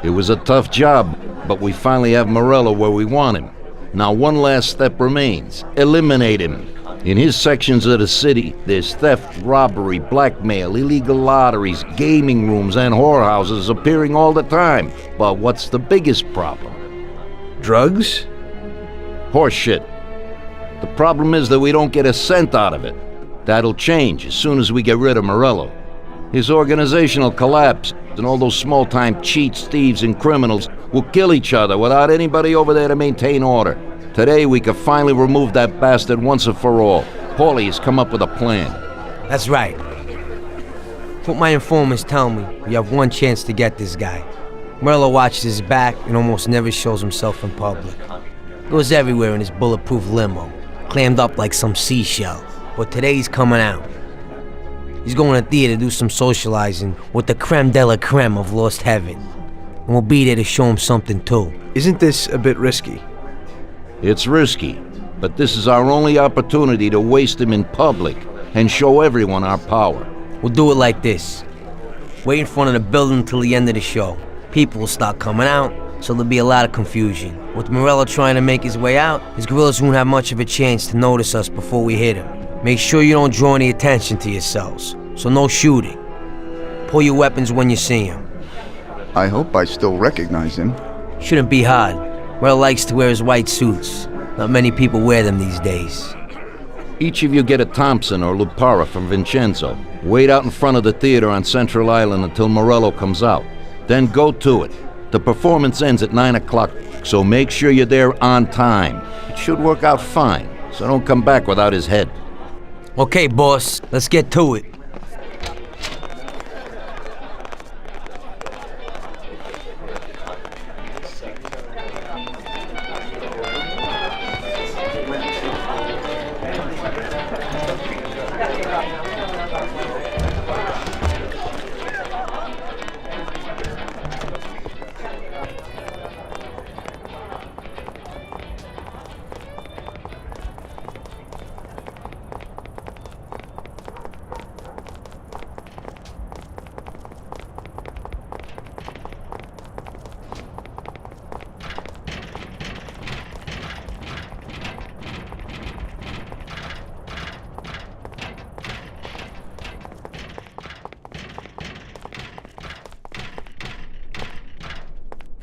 It was a tough job, but we finally have Morello where we want him. Now one last step remains. Eliminate him. In his sections of the city, there's theft, robbery, blackmail, illegal lotteries, gaming rooms, and whorehouses appearing all the time. But what's the biggest problem? Drugs? Horseshit. The problem is that we don't get a cent out of it. That'll change as soon as we get rid of Morello. His organization will collapse, and all those small-time cheats, thieves, and criminals will kill each other without anybody over there to maintain order. Today, we can finally remove that bastard once and for all. Paulie has come up with a plan. That's right. What my informants tell me, you have one chance to get this guy. Morello watches his back and almost never shows himself in public. Goes everywhere in his bulletproof limo, clammed up like some seashell. But today he's coming out. He's going to theater to do some socializing with the creme de la creme of Lost Heaven. And we'll be there to show him something too. Isn't this a bit risky? It's risky, but this is our only opportunity to waste him in public and show everyone our power. We'll do it like this. Wait in front of the building until the end of the show. People will start coming out, so there'll be a lot of confusion. With Morello trying to make his way out, his guerrillas won't have much of a chance to notice us before we hit him. Make sure you don't draw any attention to yourselves, so no shooting. Pull your weapons when you see him. I hope I still recognize him. Shouldn't be hard. Morello likes to wear his white suits. Not many people wear them these days. Each of you get a Thompson or Lupara from Vincenzo. Wait out in front of the theater on Central Island until Morello comes out. Then go to it. The performance ends at 9 o'clock, so make sure you're there on time. It should work out fine, so don't come back without his head. Okay, boss, let's get to it.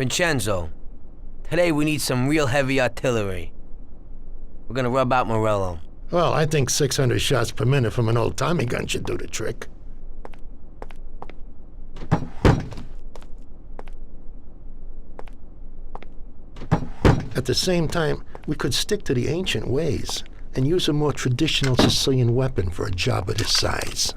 Vincenzo, today we need some real heavy artillery. We're gonna rub out Morello. Well, I think 600 shots per minute from an old Tommy gun should do the trick. At the same time, we could stick to the ancient ways and use a more traditional Sicilian weapon for a job of this size.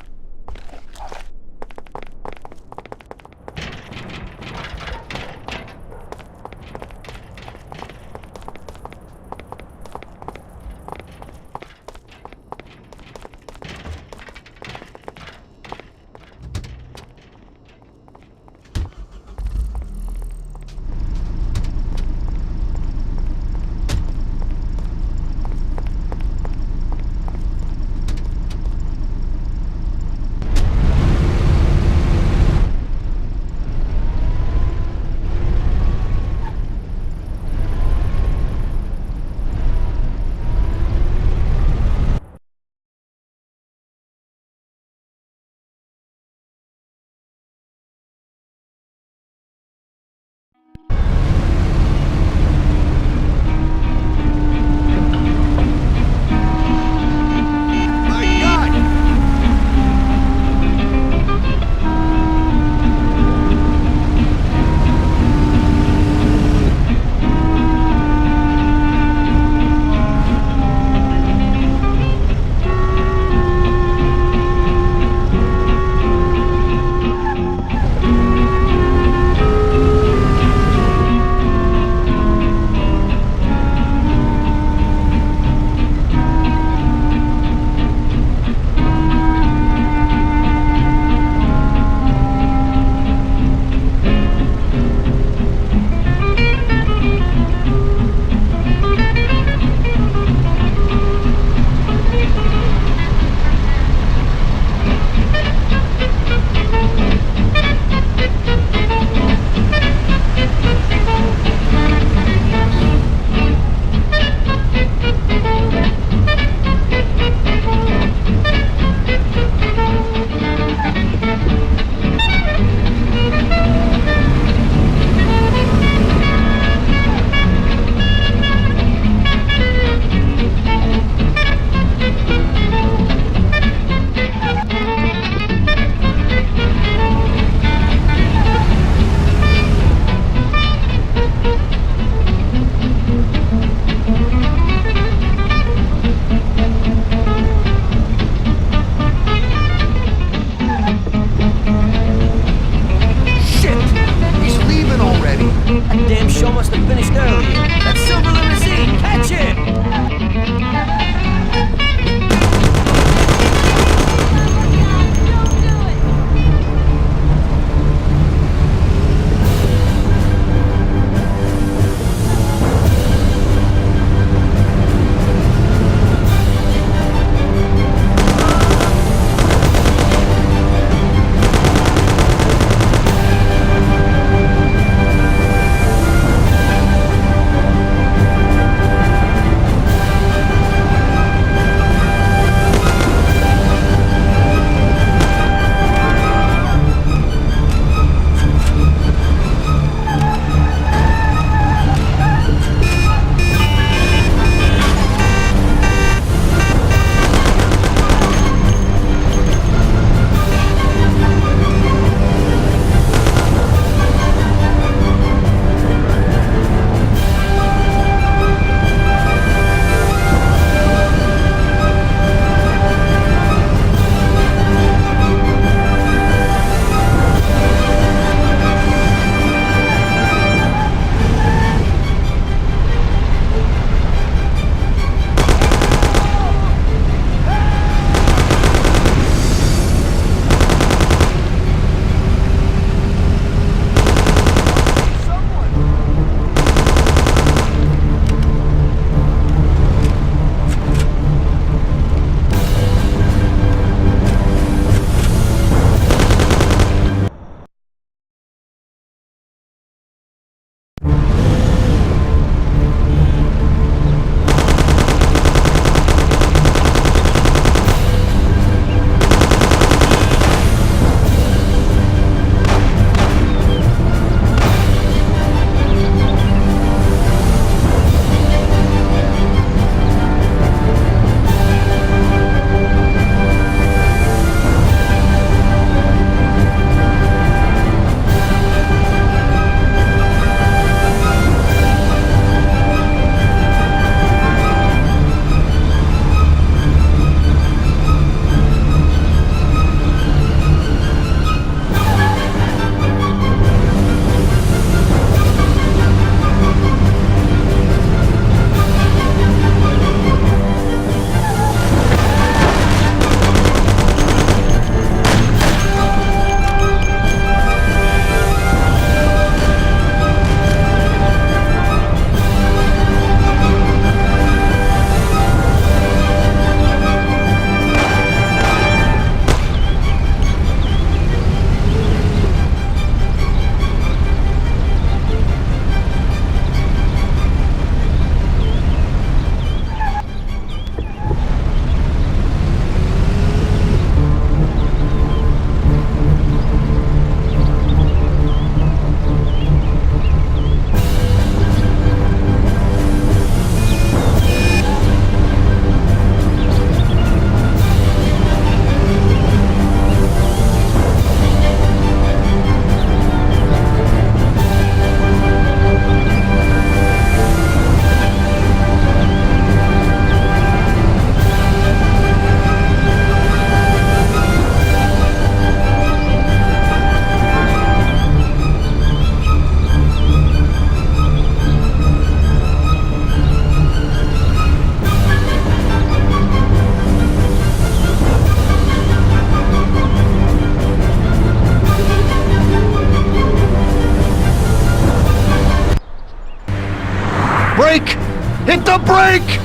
Hit the brake!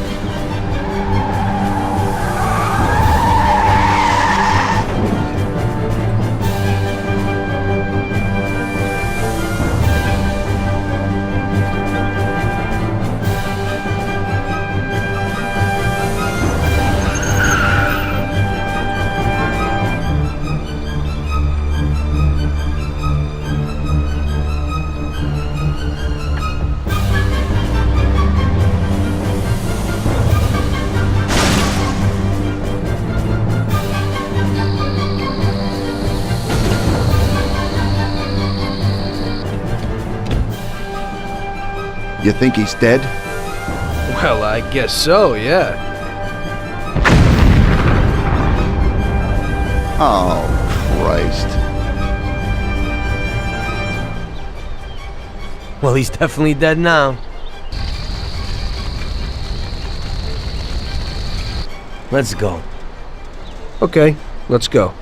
You think he's dead? Well, I guess so, yeah. Oh, Christ. Well, he's definitely dead now. Let's go. Okay, let's go.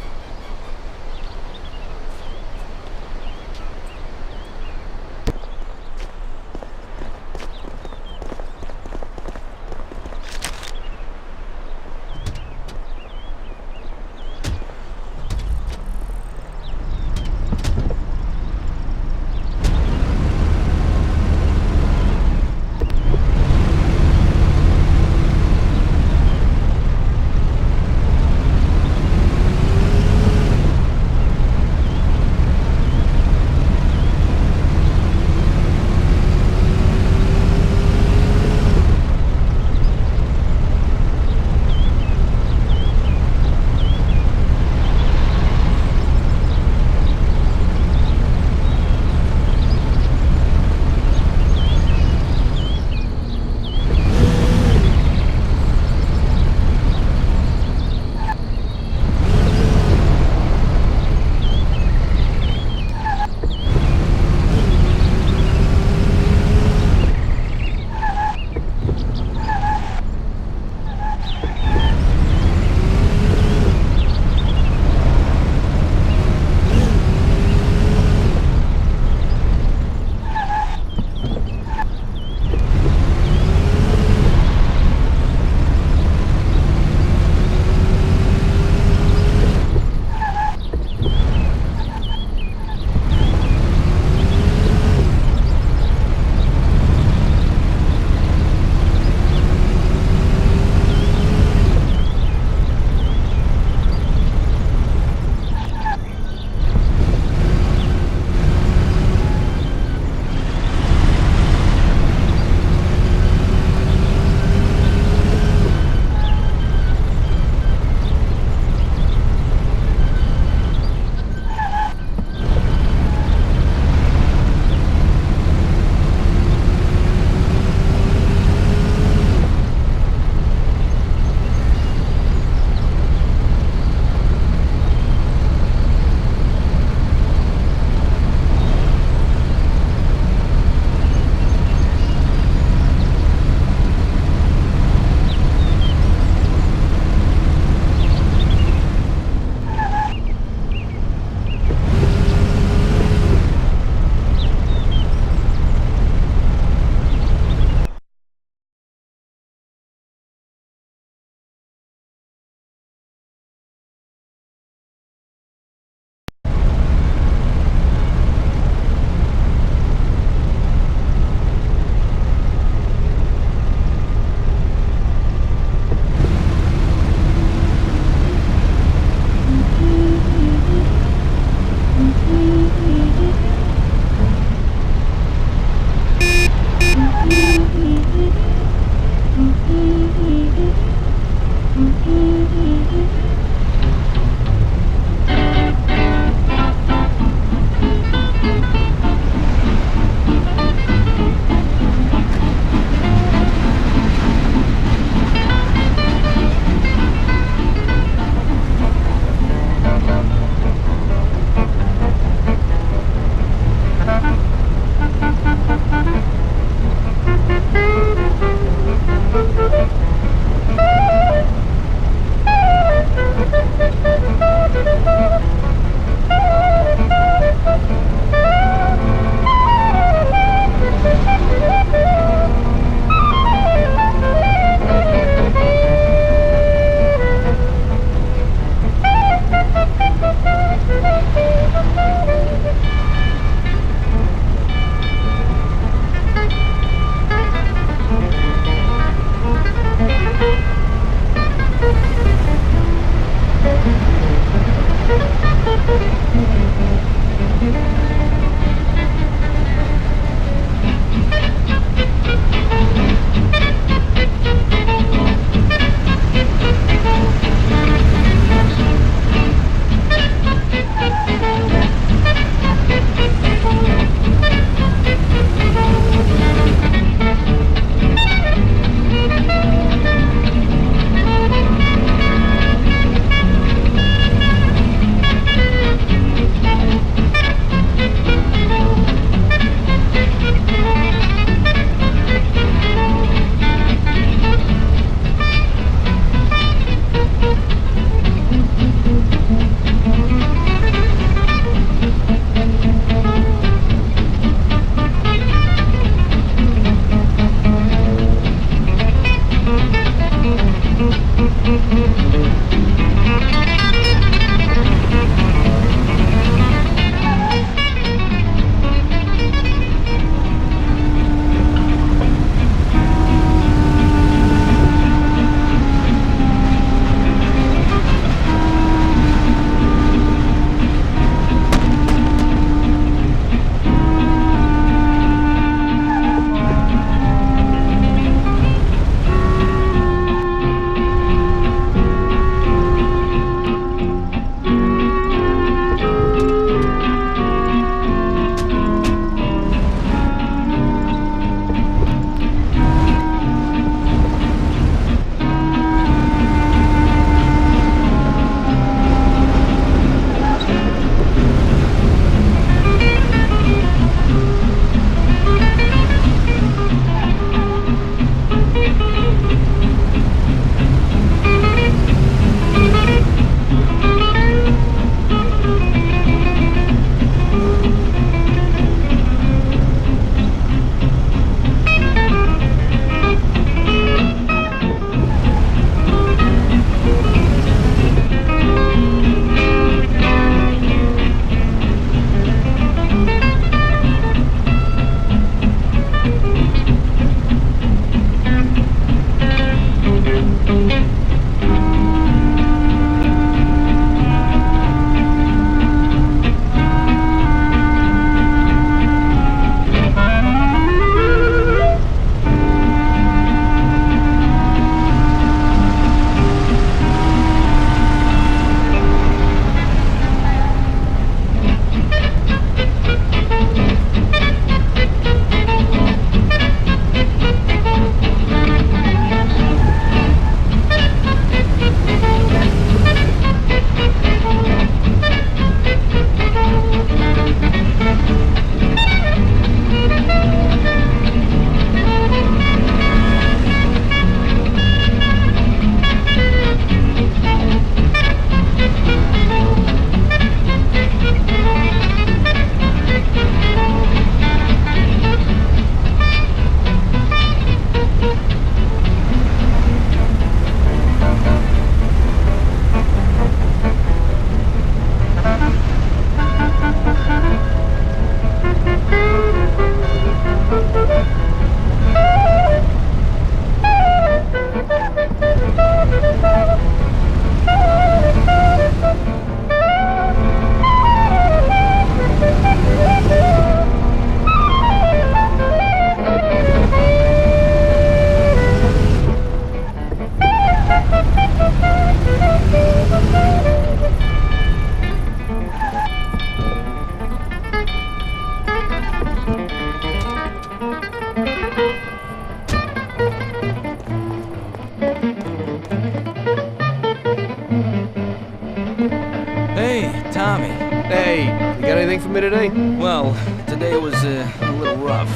Hey, you got anything for me today? Well, today was a little rough.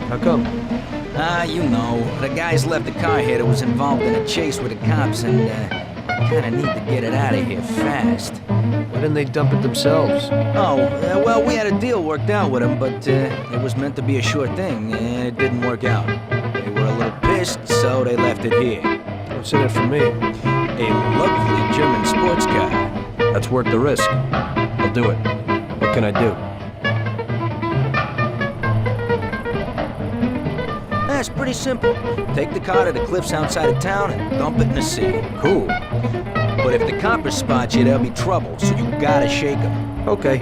How come? You know, the guys left the car here that was involved in a chase with the cops, and I kinda need to get it out of here fast. Why didn't they dump it themselves? Well, we had a deal worked out with them, but it was meant to be a sure thing, and it didn't work out. They were a little pissed, so they left it here. What's in it for me? A lovely German sports car. That's worth the risk. I'll do it. What can I do? That's pretty simple. Take the car to the cliffs outside of town and dump it in the sea. Cool. But if the coppers spot you, there'll be trouble, so you gotta shake them. Okay.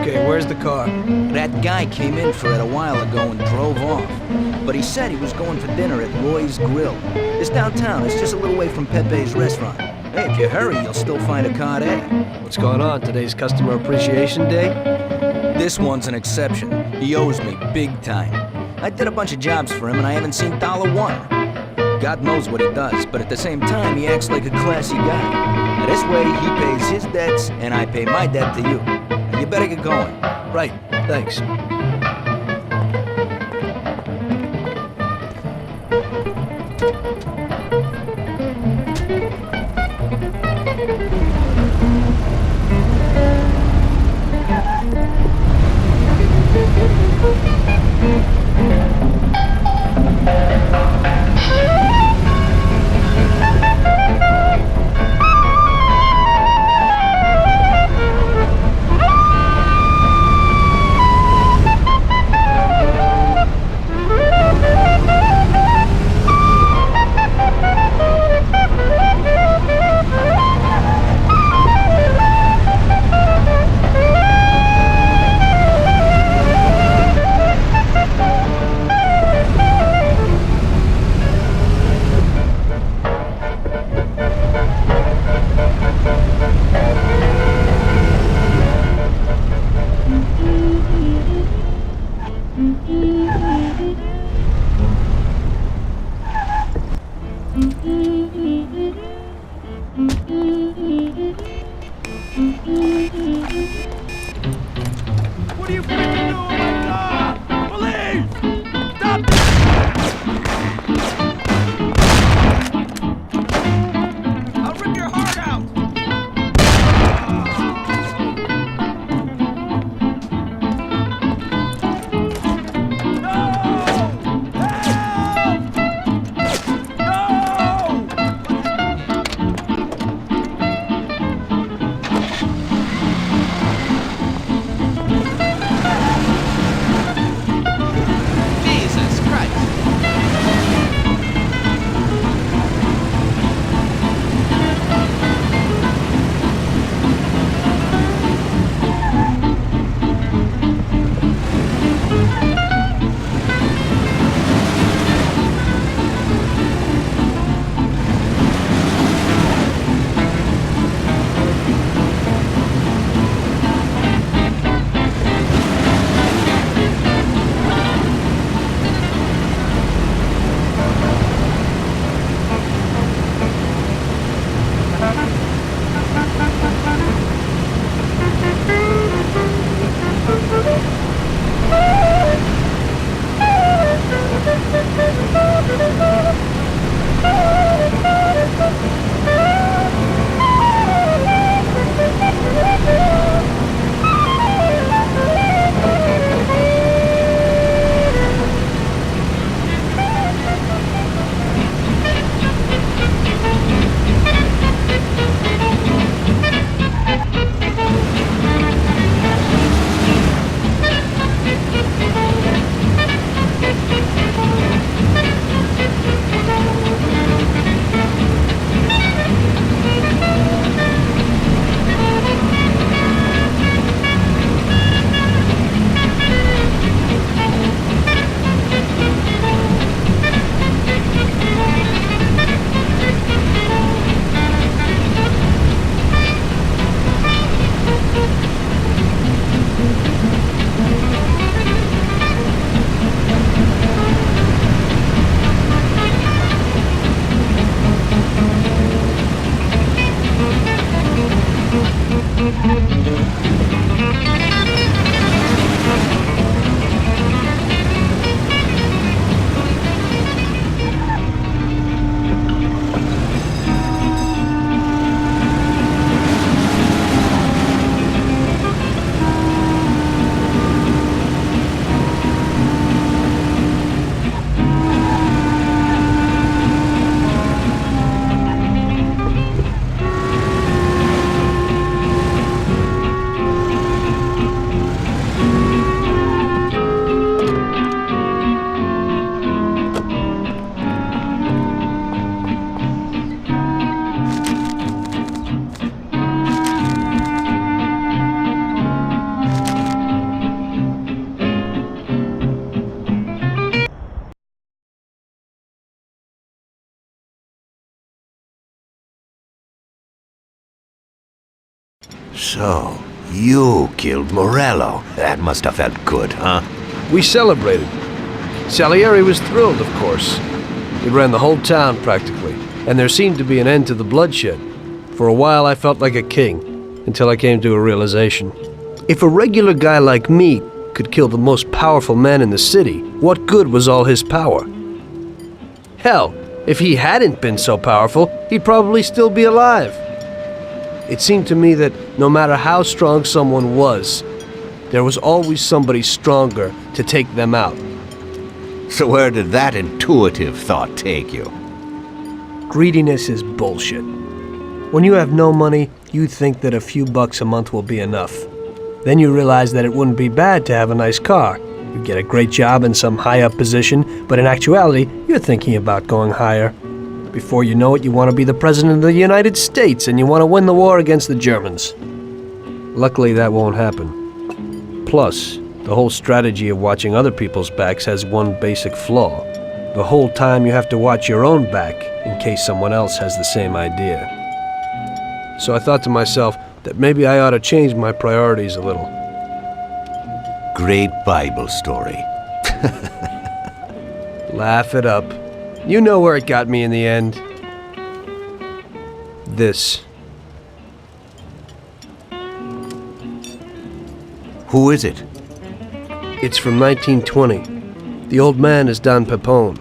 Okay, where's the car? That guy came in for it a while ago and drove off. But he said he was going for dinner at Roy's Grill. It's downtown. It's just a little way from Pepe's restaurant. Hey, if you hurry, you'll still find a car there. What's going on? Today's Customer Appreciation Day? This one's an exception. He owes me big time. I did a bunch of jobs for him and I haven't seen $1. God knows what he does, but at the same time, he acts like a classy guy. This way, he pays his debts and I pay my debt to you. And you better get going. Right, thanks. What are you freaking doing, my car? Police! Stop! I'll rip your heart out! No! Help! No! So, you killed Morello. That must have felt good, huh? We celebrated. Salieri was thrilled, of course. He ran the whole town, practically, and there seemed to be an end to the bloodshed. For a while, I felt like a king, until I came to a realization. If a regular guy like me could kill the most powerful man in the city, what good was all his power? Hell, if he hadn't been so powerful, he'd probably still be alive. It seemed to me that no matter how strong someone was, there was always somebody stronger to take them out. So where did that intuitive thought take you? Greediness is bullshit. When you have no money, you think that a few bucks a month will be enough. Then you realize that it wouldn't be bad to have a nice car. You get a great job in some high-up position, but in actuality, you're thinking about going higher. Before you know it, you want to be the President of the United States, and you want to win the war against the Germans. Luckily, that won't happen. Plus, the whole strategy of watching other people's backs has one basic flaw. The whole time you have to watch your own back in case someone else has the same idea. So I thought to myself that maybe I ought to change my priorities a little. Great Bible story. Laugh it up. You know where it got me in the end. This. Who is it? It's from 1920. The old man is Don Pepone.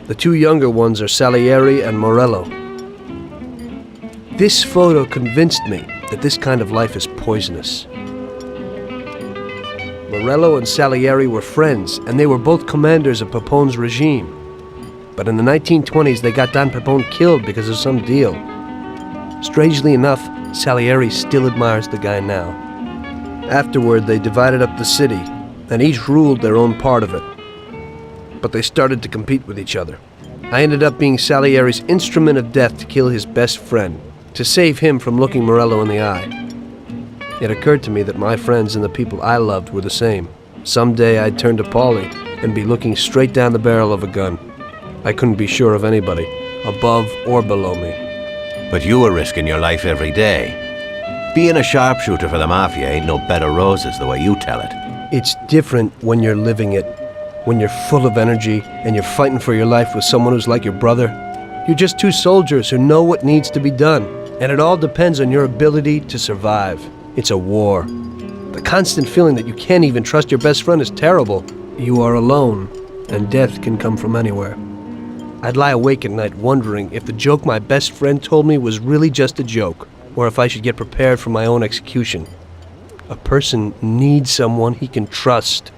The two younger ones are Salieri and Morello. This photo convinced me that this kind of life is poisonous. Morello and Salieri were friends, and they were both commanders of Pepone's regime. But in the 1920s, they got Don Pepone killed because of some deal. Strangely enough, Salieri still admires the guy now. Afterward, they divided up the city, and each ruled their own part of it. But they started to compete with each other. I ended up being Salieri's instrument of death to kill his best friend, to save him from looking Morello in the eye. It occurred to me that my friends and the people I loved were the same. Someday I'd turn to Paulie and be looking straight down the barrel of a gun. I couldn't be sure of anybody, above or below me. But you were risking your life every day. Being a sharpshooter for the Mafia ain't no bed of roses the way you tell it. It's different when you're living it, when you're full of energy and you're fighting for your life with someone who's like your brother. You're just two soldiers who know what needs to be done, and it all depends on your ability to survive. It's a war. The constant feeling that you can't even trust your best friend is terrible. You are alone, and death can come from anywhere. I'd lie awake at night wondering if the joke my best friend told me was really just a joke, or if I should get prepared for my own execution. A person needs someone he can trust.